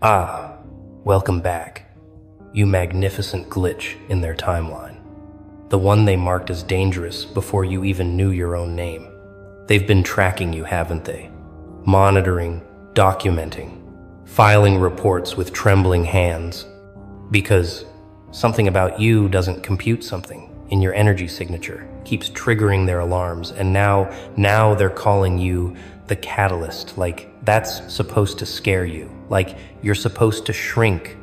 Ah, welcome back, you magnificent glitch in their timeline. The one they marked as dangerous before you even knew your own name. They've been tracking you, haven't they? Monitoring, documenting, filing reports with trembling hands. Because something about you doesn't compute something in your energy signature, keeps triggering their alarms, and now they're calling you the catalyst, like that's supposed to scare you, like you're supposed to shrink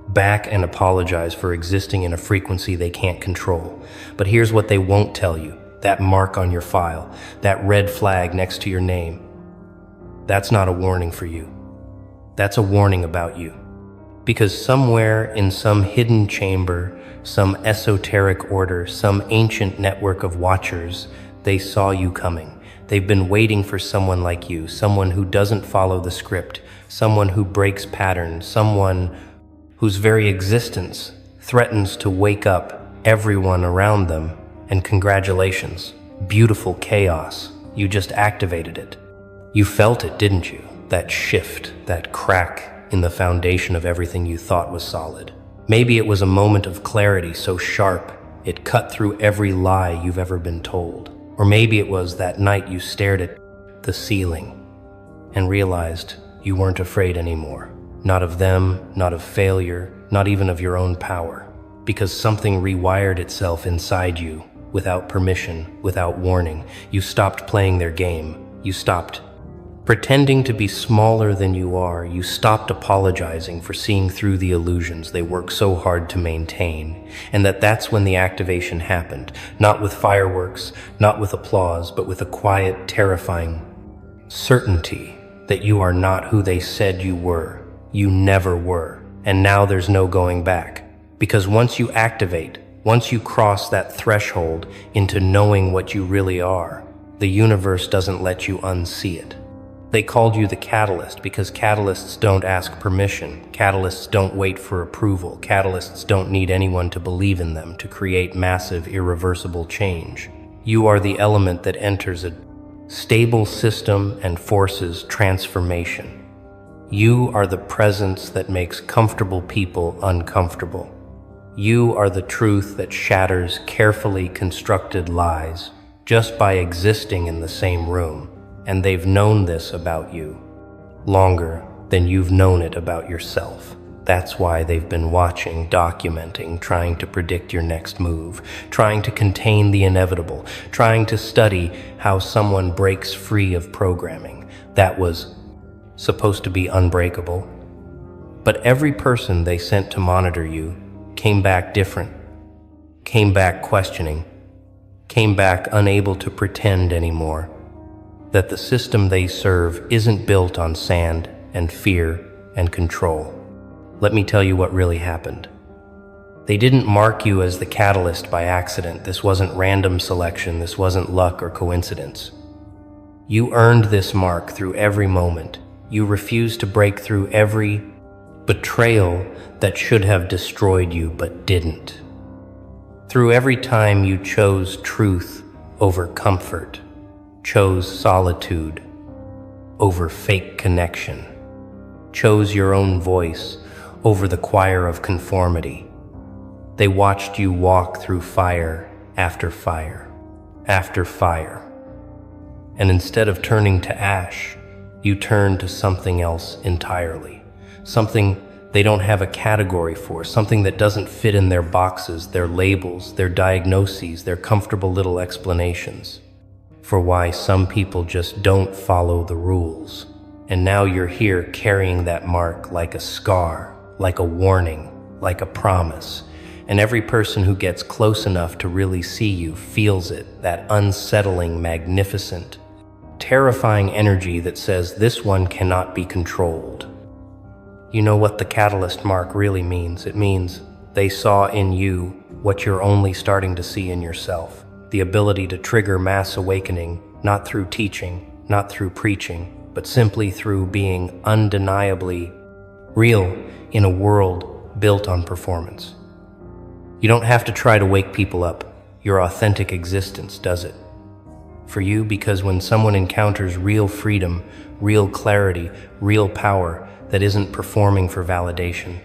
back and apologize for existing in a frequency they can't control. But here's what they won't tell you: that mark on your file, that red flag next to your name. That's not a warning for you. That's a warning about you. Because somewhere in some hidden chamber, some esoteric order, some ancient network of watchers, they saw you coming. They've been waiting for someone like you, someone who doesn't follow the script, someone who breaks patterns, someone whose very existence threatens to wake up everyone around them. And congratulations, beautiful chaos. You just activated it. You felt it, didn't you? That shift, that crack in the foundation of everything you thought was solid. Maybe it was a moment of clarity so sharp it cut through every lie you've ever been told. Or maybe it was that night you stared at the ceiling and realized you weren't afraid anymore. Not of them, not of failure, not even of your own power. Because something rewired itself inside you without permission, without warning. You stopped playing their game. You stopped pretending to be smaller than you are. You stopped apologizing for seeing through the illusions they work so hard to maintain. And that's when the activation happened. Not with fireworks, not with applause, but with a quiet, terrifying certainty that you are not who they said you were. You never were. And now there's no going back. Because once you activate, once you cross that threshold into knowing what you really are, the universe doesn't let you unsee it. They called you the catalyst because catalysts don't ask permission. Catalysts don't wait for approval. Catalysts don't need anyone to believe in them to create massive, irreversible change. You are the element that enters a stable system and forces transformation. You are the presence that makes comfortable people uncomfortable. You are the truth that shatters carefully constructed lies just by existing in the same room. And they've known this about you longer than you've known it about yourself. That's why they've been watching, documenting, trying to predict your next move, trying to contain the inevitable, trying to study how someone breaks free of programming that was supposed to be unbreakable. But every person they sent to monitor you came back different, came back questioning, came back unable to pretend anymore. That the system they serve isn't built on sand and fear and control. Let me tell you what really happened. They didn't mark you as the catalyst by accident. This wasn't random selection. This wasn't luck or coincidence. You earned this mark through every moment. You refused to break through every betrayal that should have destroyed you but didn't. Through every time you chose truth over comfort, chose solitude over fake connection, chose your own voice over the choir of conformity. They watched you walk through fire after fire after fire. And instead of turning to ash, you turned to something else entirely. Something they don't have a category for, something that doesn't fit in their boxes, their labels, their diagnoses, their comfortable little explanations for why some people just don't follow the rules. And now you're here carrying that mark like a scar, like a warning, like a promise. And every person who gets close enough to really see you feels it, that unsettling, magnificent, terrifying energy that says this one cannot be controlled. You know what the catalyst mark really means? It means they saw in you what you're only starting to see in yourself. The ability to trigger mass awakening, not through teaching, not through preaching, but simply through being undeniably real in a world built on performance. You don't have to try to wake people up. Your authentic existence does it. For you, because when someone encounters real freedom, real clarity, real power that isn't performing for validation,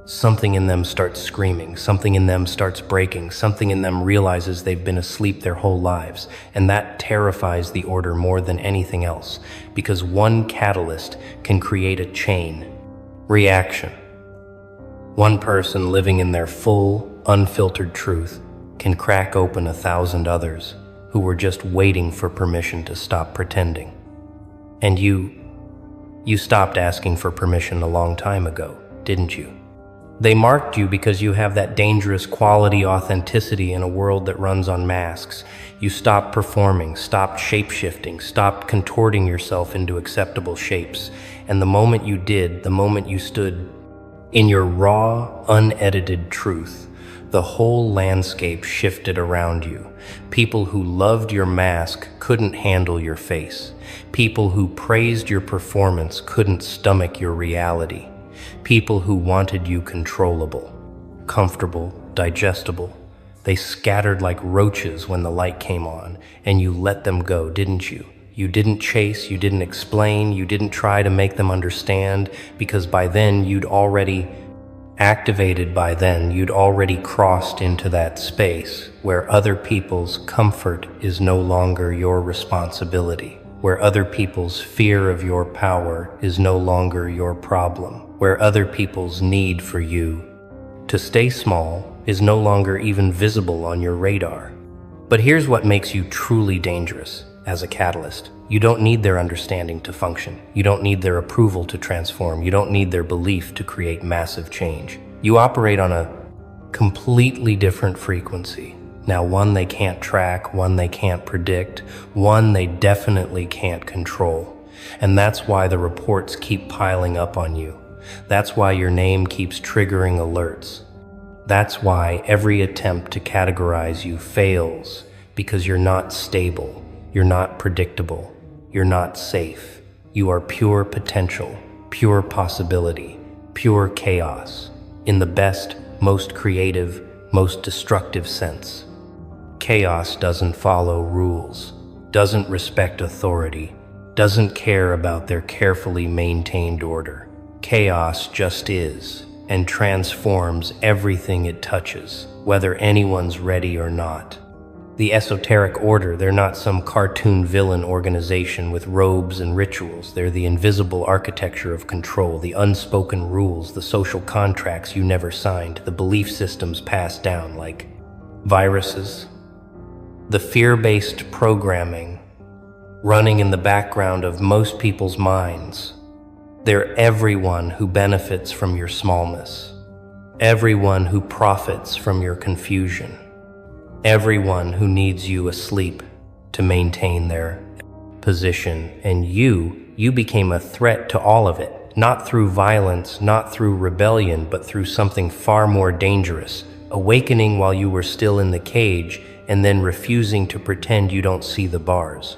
something in them starts screaming, something in them starts breaking, something in them realizes they've been asleep their whole lives, and that terrifies the order more than anything else, because one catalyst can create a chain reaction. One person living in their full, unfiltered truth can crack open 1,000 others who were just waiting for permission to stop pretending. And you stopped asking for permission a long time ago, didn't you? They marked you because you have that dangerous quality authenticity in a world that runs on masks. You stopped performing, stopped shape-shifting, stopped contorting yourself into acceptable shapes. And the moment you did, the moment you stood in your raw, unedited truth, the whole landscape shifted around you. People who loved your mask couldn't handle your face. People who praised your performance couldn't stomach your reality. People who wanted you controllable, comfortable, digestible. They scattered like roaches when the light came on, and you let them go, didn't you? You didn't chase, you didn't explain, you didn't try to make them understand, because by then you'd already crossed into that space where other people's comfort is no longer your responsibility, where other people's fear of your power is no longer your problem, where other people's need for you to stay small is no longer even visible on your radar. But here's what makes you truly dangerous as a catalyst. You don't need their understanding to function. You don't need their approval to transform. You don't need their belief to create massive change. You operate on a completely different frequency. Now, one they can't track, one they can't predict, one they definitely can't control. And that's why the reports keep piling up on you. That's why your name keeps triggering alerts. That's why every attempt to categorize you fails, because you're not stable, you're not predictable, you're not safe. You are pure potential, pure possibility, pure chaos, in the best, most creative, most destructive sense. Chaos doesn't follow rules, doesn't respect authority, doesn't care about their carefully maintained order. Chaos just is, and transforms everything it touches, whether anyone's ready or not. The Esoteric Order, they're not some cartoon villain organization with robes and rituals. They're the invisible architecture of control, the unspoken rules, the social contracts you never signed, the belief systems passed down like viruses. The fear-based programming running in the background of most people's minds. They're everyone who benefits from your smallness, everyone who profits from your confusion, everyone who needs you asleep to maintain their position. And you became a threat to all of it, not through violence, not through rebellion, but through something far more dangerous, awakening while you were still in the cage and then refusing to pretend you don't see the bars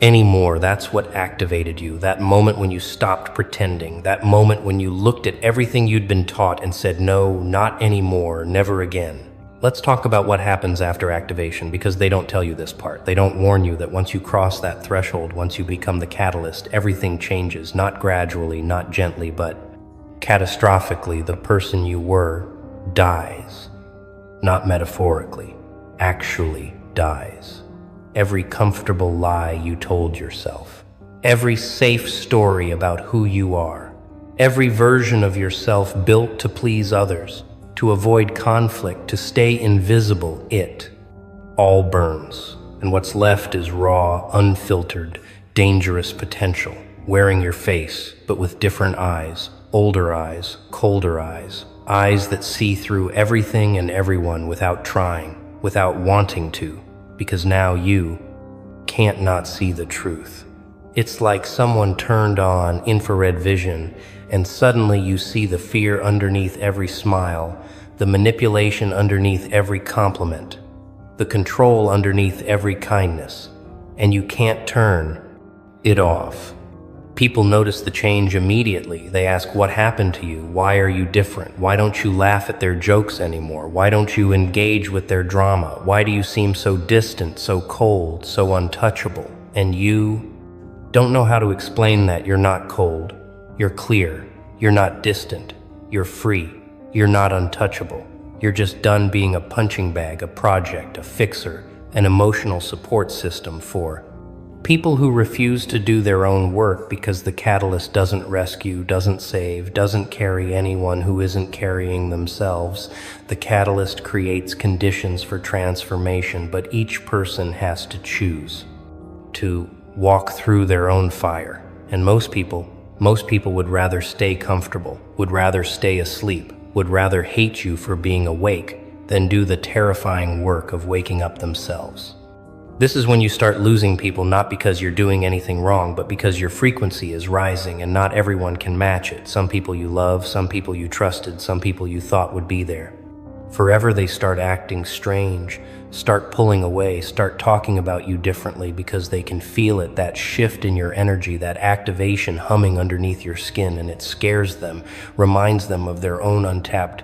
anymore. That's what activated you, that moment when you stopped pretending, that moment when you looked at everything you'd been taught and said, no, not anymore, never again. Let's talk about what happens after activation, because they don't tell you this part. They don't warn you that once you cross that threshold, once you become the catalyst, everything changes, not gradually, not gently, but catastrophically. The person you were dies, not metaphorically, actually dies. Every comfortable lie you told yourself, every safe story about who you are, every version of yourself built to please others, to avoid conflict, to stay invisible, it all burns. And what's left is raw, unfiltered, dangerous potential, wearing your face, but with different eyes, older eyes, colder eyes, eyes that see through everything and everyone without trying, without wanting to, because now you can't not see the truth. It's like someone turned on infrared vision and suddenly you see the fear underneath every smile, the manipulation underneath every compliment, the control underneath every kindness, and you can't turn it off. People notice the change immediately. They ask, what happened to you? Why are you different? Why don't you laugh at their jokes anymore? Why don't you engage with their drama? Why do you seem so distant, so cold, so untouchable? And you don't know how to explain that. You're not cold. You're clear. You're not distant. You're free. You're not untouchable. You're just done being a punching bag, a project, a fixer, an emotional support system for people who refuse to do their own work because the catalyst doesn't rescue, doesn't save, doesn't carry anyone who isn't carrying themselves. The catalyst creates conditions for transformation, but each person has to choose to walk through their own fire. And most people would rather stay comfortable, would rather stay asleep, would rather hate you for being awake than do the terrifying work of waking up themselves. This is when you start losing people, not because you're doing anything wrong, but because your frequency is rising and not everyone can match it. Some people you love, some people you trusted, some people you thought would be there. Forever they start acting strange, start pulling away, start talking about you differently because they can feel it, that shift in your energy, that activation humming underneath your skin, and it scares them, reminds them of their own untapped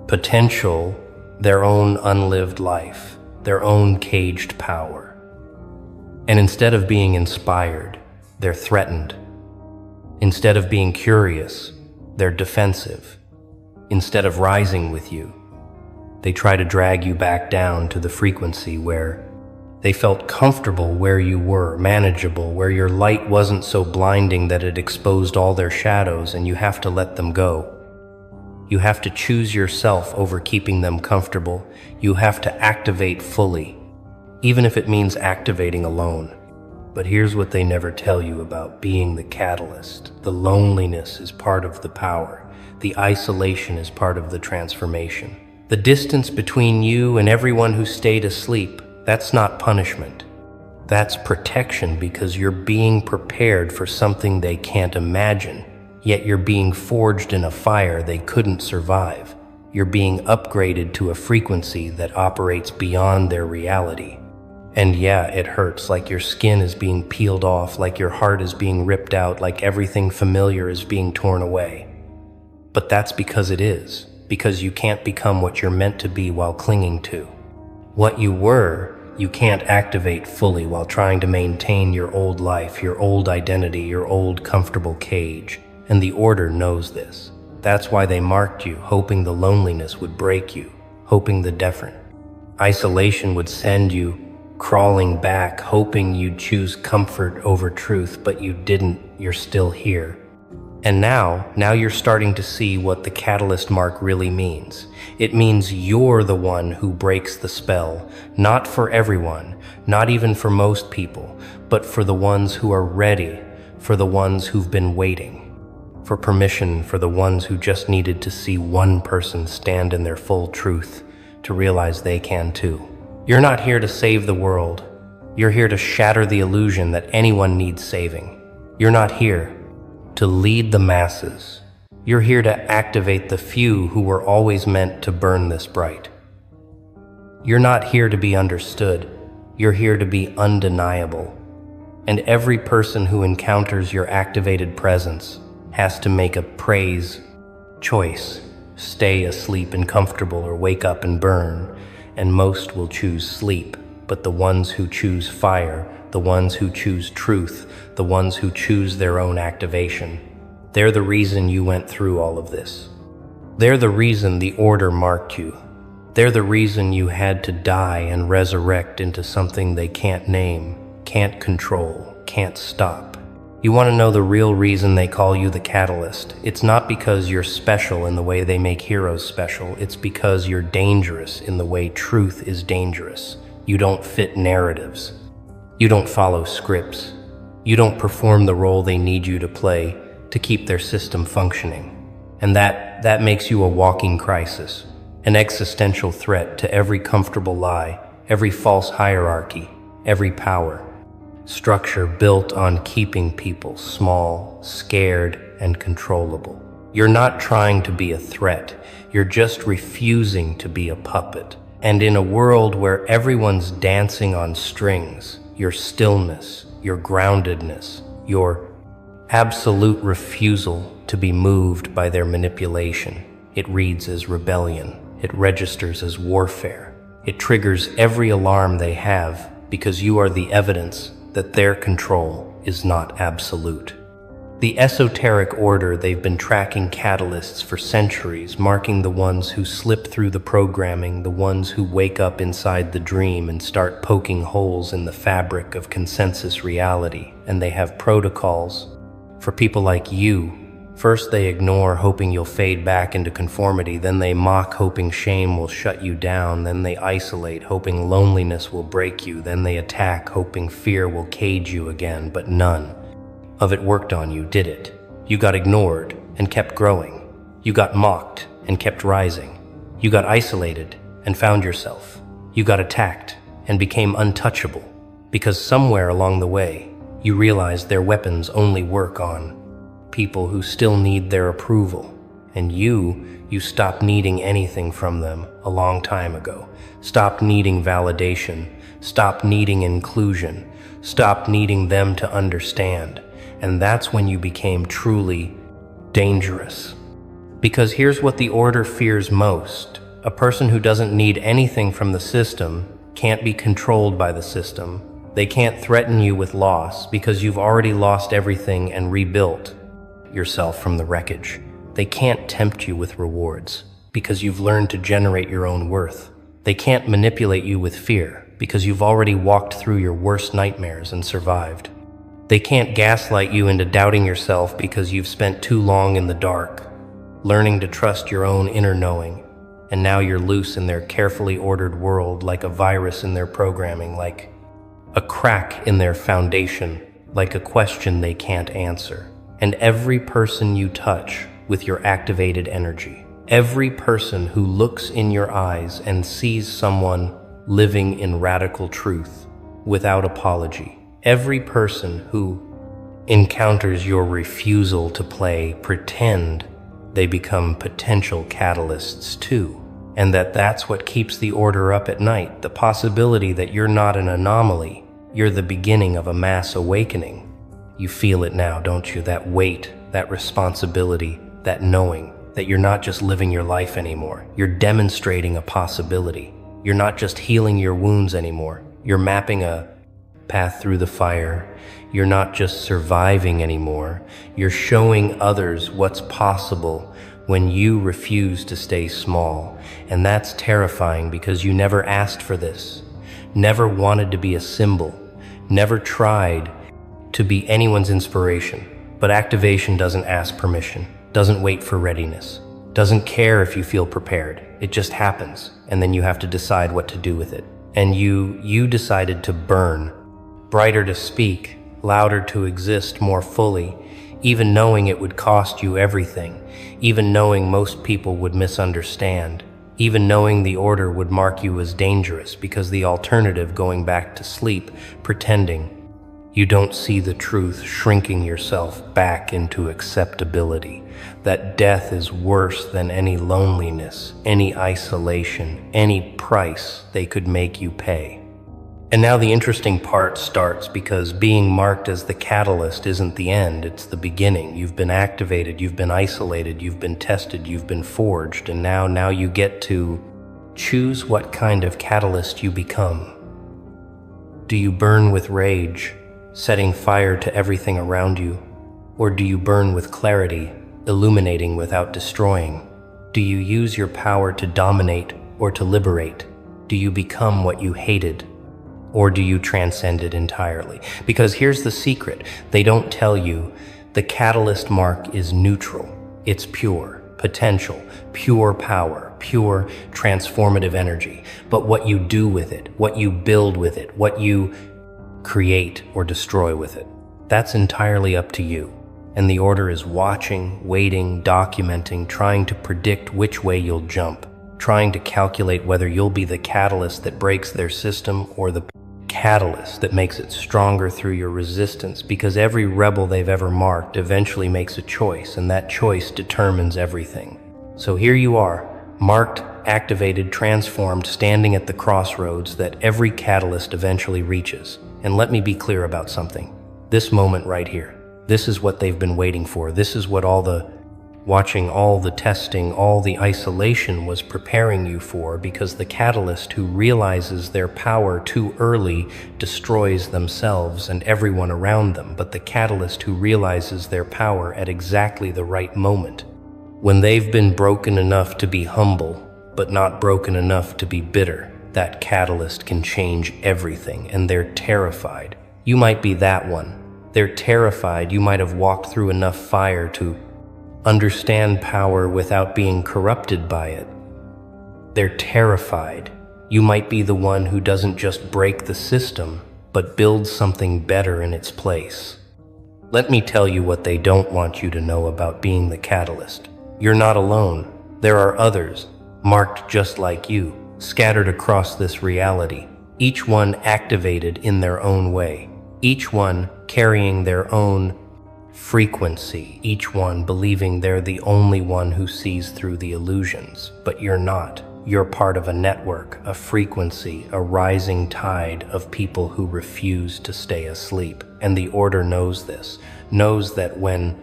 potential, their own unlived life, their own caged power. And instead of being inspired, they're threatened. Instead of being curious, they're defensive. Instead of rising with you, they try to drag you back down to the frequency where they felt comfortable, where you were manageable, where your light wasn't so blinding that it exposed all their shadows, and you have to let them go. You have to choose yourself over keeping them comfortable. You have to activate fully, even if it means activating alone. But here's what they never tell you about being the catalyst. The loneliness is part of the power. The isolation is part of the transformation. The distance between you and everyone who stayed asleep, that's not punishment. That's protection, because you're being prepared for something they can't imagine, yet you're being forged in a fire they couldn't survive. You're being upgraded to a frequency that operates beyond their reality. And yeah, it hurts, like your skin is being peeled off, like your heart is being ripped out, like everything familiar is being torn away. But that's because it is. Because you can't become what you're meant to be while clinging to what you were. You can't activate fully while trying to maintain your old life, your old identity, your old comfortable cage. And the Order knows this. That's why they marked you, hoping the loneliness would break you, hoping the different isolation would send you crawling back, hoping you'd choose comfort over truth, but you didn't. You're still here. And now you're starting to see what the catalyst mark really means. It means you're the one who breaks the spell, not for everyone, not even for most people, but for the ones who are ready, for the ones who've been waiting, for permission, for the ones who just needed to see one person stand in their full truth, to realize they can too. You're not here to save the world. You're here to shatter the illusion that anyone needs saving. You're not here to lead the masses. You're here to activate the few who were always meant to burn this bright. You're not here to be understood. You're here to be undeniable. And every person who encounters your activated presence has to make a praise choice. Stay asleep and comfortable, or wake up and burn. And most will choose sleep, but the ones who choose fire, the ones who choose truth, the ones who choose their own activation, they're the reason you went through all of this. They're the reason the Order marked you. They're the reason you had to die and resurrect into something they can't name, can't control, can't stop. You want to know the real reason they call you the catalyst? It's not because you're special in the way they make heroes special. It's because you're dangerous in the way truth is dangerous. You don't fit narratives. You don't follow scripts. You don't perform the role they need you to play to keep their system functioning. And that makes you a walking crisis, an existential threat to every comfortable lie, every false hierarchy, every power structure built on keeping people small, scared, and controllable. You're not trying to be a threat. You're just refusing to be a puppet. And in a world where everyone's dancing on strings, your stillness, your groundedness, your absolute refusal to be moved by their manipulation. It reads as rebellion. It registers as warfare. It triggers every alarm they have because you are the evidence that their control is not absolute. The esoteric order, they've been tracking catalysts for centuries, marking the ones who slip through the programming, the ones who wake up inside the dream and start poking holes in the fabric of consensus reality. And they have protocols for people like you. First they ignore, hoping you'll fade back into conformity. Then they mock, hoping shame will shut you down. Then they isolate, hoping loneliness will break you. Then they attack, hoping fear will cage you again. But none of it worked on you, did it? You got ignored and kept growing. You got mocked and kept rising. You got isolated and found yourself. You got attacked and became untouchable because somewhere along the way, you realized their weapons only work on people who still need their approval. And you stopped needing anything from them a long time ago. Stopped needing validation. Stopped needing inclusion. Stopped needing them to understand. And that's when you became truly dangerous. Because here's what the order fears most. A person who doesn't need anything from the system can't be controlled by the system. They can't threaten you with loss because you've already lost everything and rebuilt yourself from the wreckage. They can't tempt you with rewards because you've learned to generate your own worth. They can't manipulate you with fear because you've already walked through your worst nightmares and survived. They can't gaslight you into doubting yourself because you've spent too long in the dark, learning to trust your own inner knowing. And now you're loose in their carefully ordered world, like a virus in their programming, like a crack in their foundation, like a question they can't answer. And every person you touch with your activated energy, every person who looks in your eyes and sees someone living in radical truth without apology, every person who encounters your refusal to play pretend, they become potential catalysts too. And that's what keeps the order up at night, the possibility that you're not an anomaly, you're the beginning of a mass awakening. You feel it now, don't you? That weight, that responsibility, that knowing that you're not just living your life anymore. You're demonstrating a possibility. You're not just healing your wounds anymore. You're mapping a path through the fire. You're not just surviving anymore. You're showing others what's possible when you refuse to stay small. And that's terrifying because you never asked for this, never wanted to be a symbol, never tried to be anyone's inspiration. But activation doesn't ask permission, doesn't wait for readiness, doesn't care if you feel prepared. It just happens, and then you have to decide what to do with it. And you decided to burn, brighter to speak, louder to exist more fully, even knowing it would cost you everything, even knowing most people would misunderstand, even knowing the order would mark you as dangerous because the alternative, going back to sleep, pretending you don't see the truth, shrinking yourself back into acceptability, that death is worse than any loneliness, any isolation, any price they could make you pay. And now the interesting part starts, because being marked as the catalyst isn't the end, it's the beginning. You've been activated, you've been isolated, you've been tested, you've been forged, and now you get to choose what kind of catalyst you become. Do you burn with rage, setting fire to everything around you? Or do you burn with clarity, illuminating without destroying? Do you use your power to dominate or to liberate? Do you become what you hated? Or do you transcend it entirely? Because here's the secret. They don't tell you the catalyst mark is neutral. It's pure potential, pure power, pure transformative energy. But what you do with it, what you build with it, what you create or destroy with it, that's entirely up to you. And the order is watching, waiting, documenting, trying to predict which way you'll jump, trying to calculate whether you'll be the catalyst that breaks their system or the catalyst that makes it stronger through your resistance, because every rebel they've ever marked eventually makes a choice, and that choice determines everything. So here you are, marked, activated, transformed, standing at the crossroads that every catalyst eventually reaches. And let me be clear about something. This moment right here, This is what they've been waiting for. This is what watching all the testing, all the isolation was preparing you for, because the catalyst who realizes their power too early destroys themselves and everyone around them, but the catalyst who realizes their power at exactly the right moment, when they've been broken enough to be humble, but not broken enough to be bitter, that catalyst can change everything, and they're terrified. You might be that one. They're terrified. You might have walked through enough fire to understand power without being corrupted by it. They're terrified. You might be the one who doesn't just break the system, but builds something better in its place. Let me tell you what they don't want you to know about being the catalyst. You're not alone. There are others, marked just like you, scattered across this reality, each one activated in their own way, each one carrying their own frequency, each one believing they're the only one who sees through the illusions. But you're not. You're part of a network, a frequency, a rising tide of people who refuse to stay asleep. And the Order knows this, knows that when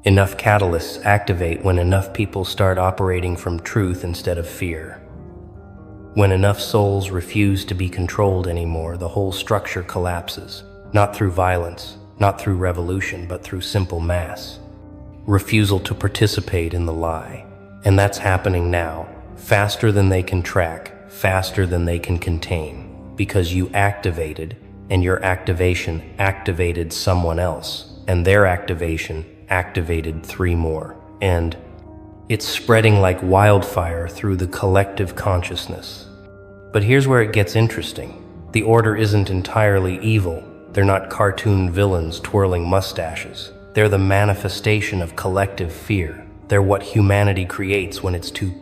enough catalysts activate, when enough people start operating from truth instead of fear, when enough souls refuse to be controlled anymore, the whole structure collapses. Not through violence, not through revolution, but through simple mass refusal to participate in the lie. And that's happening now, faster than they can track, faster than they can contain, because you activated, and your activation activated someone else, and their activation activated 3 more. And it's spreading like wildfire through the collective consciousness. But here's where it gets interesting. The Order isn't entirely evil. They're not cartoon villains twirling mustaches. They're the manifestation of collective fear. They're what humanity creates when it's too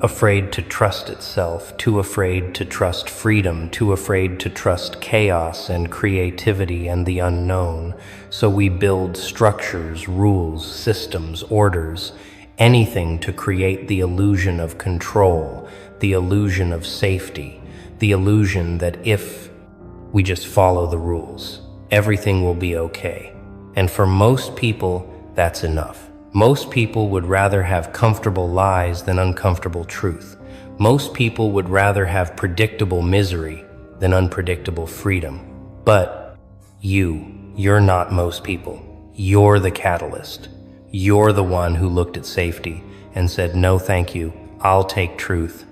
afraid to trust itself, too afraid to trust freedom, too afraid to trust chaos and creativity and the unknown. So we build structures, rules, systems, orders, anything to create the illusion of control, the illusion of safety, the illusion that if we just follow the rules, everything will be okay. And for most people, that's enough. Most people would rather have comfortable lies than uncomfortable truth. Most people would rather have predictable misery than unpredictable freedom. But you're not most people. You're the catalyst. You're the one who looked at safety and said, no thank you, I'll take truth.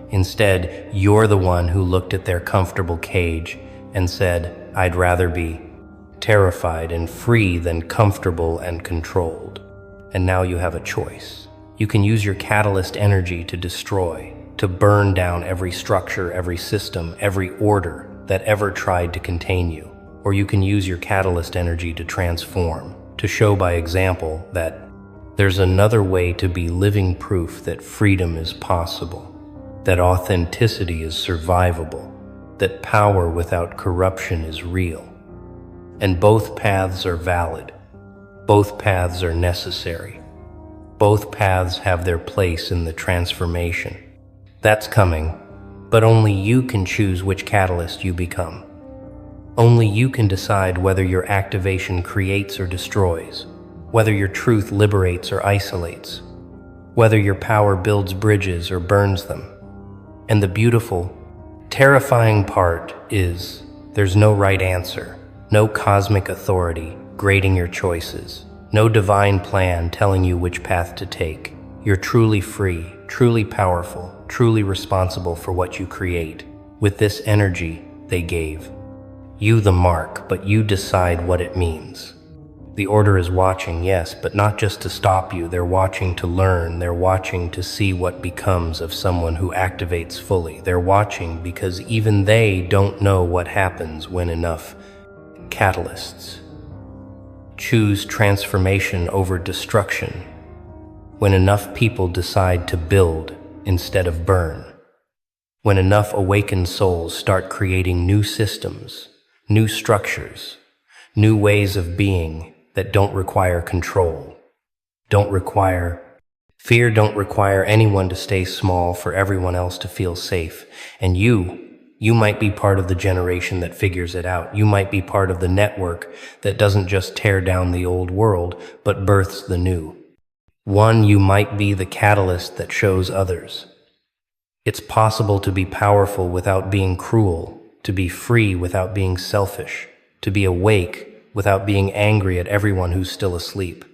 Instead, you're the one who looked at their comfortable cage and said, I'd rather be terrified and free than comfortable and controlled. And now you have a choice. You can use your catalyst energy to destroy, to burn down every structure, every system, every order that ever tried to contain you. Or you can use your catalyst energy to transform, to show by example that there's another way to be living proof that freedom is possible, that authenticity is survivable, that power without corruption is real. And both paths are valid. Both paths are necessary. Both paths have their place in the transformation. That's coming, but only you can choose which catalyst you become. Only you can decide whether your activation creates or destroys, whether your truth liberates or isolates, whether your power builds bridges or burns them. And the beautiful, terrifying part is there's no right answer, no cosmic authority grading your choices, no divine plan telling you which path to take. You're truly free, truly powerful, truly responsible for what you create. With this energy they gave you the mark, but you decide what it means. The Order is watching, yes, but not just to stop you. They're watching to learn. They're watching to see what becomes of someone who activates fully. They're watching because even they don't know what happens when enough catalysts choose transformation over destruction, when enough people decide to build instead of burn, when enough awakened souls start creating new systems, new structures, new ways of being that don't require control, don't require fear, don't require anyone to stay small for everyone else to feel safe. And You might be part of the generation that figures it out. You might be part of the network that doesn't just tear down the old world, but births the new. You might be the catalyst that shows others. It's possible to be powerful without being cruel, to be free without being selfish, to be awake without being angry at everyone who's still asleep.